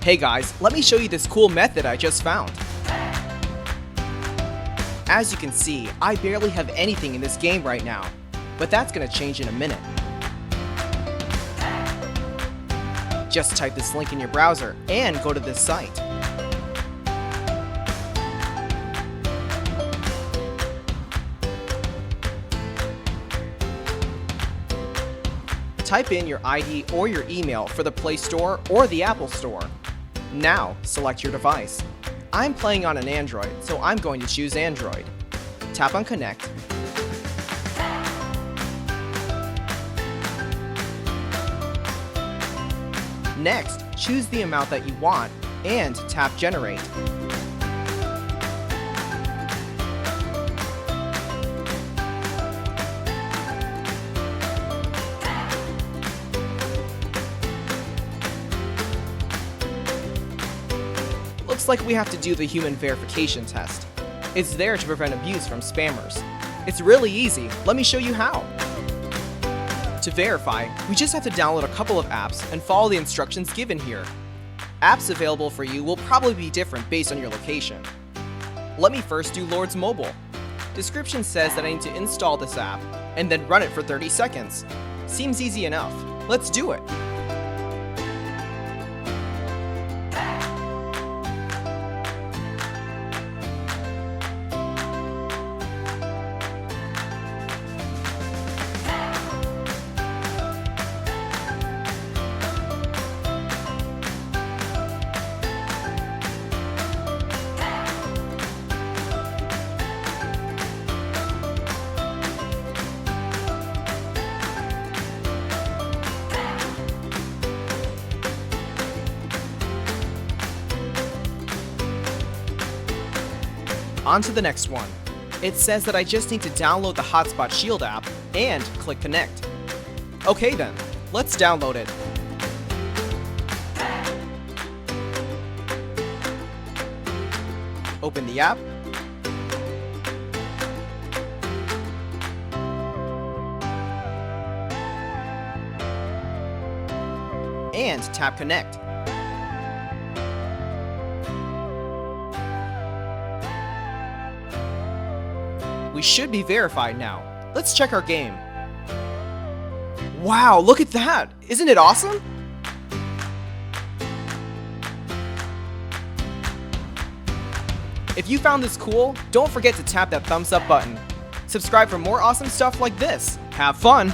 Hey guys, let me show you this cool method I just found. As you can see, I barely have anything in this game right now, but that's gonna change in a minute. Just type this link in your browser and go to this site. Type in your ID or your email for the Play Store or the Apple Store. Now, select your device. I'm playing on an Android, so I'm going to choose Android. Tap on Connect. Next, choose the amount that you want and tap Generate. Looks like we have to do the human verification test. It's there to prevent abuse from spammers. It's really easy. Let me show you how. To verify, we just have to download a couple of apps and follow the instructions given here. Apps available for you will probably be different based on your location. Let me first do Lord's Mobile. Description says that I need to install this app and then run it for 30 seconds. Seems easy enough. Let's do it. On to the next one. It says that I just need to download the Hotspot Shield app and click Connect. Okay then, let's download it. Open the app. And tap Connect. We should be verified now. Let's check our game. Wow, look at that! Isn't it awesome? If you found this cool, don't forget to tap that thumbs up button. Subscribe for more awesome stuff like this. Have fun!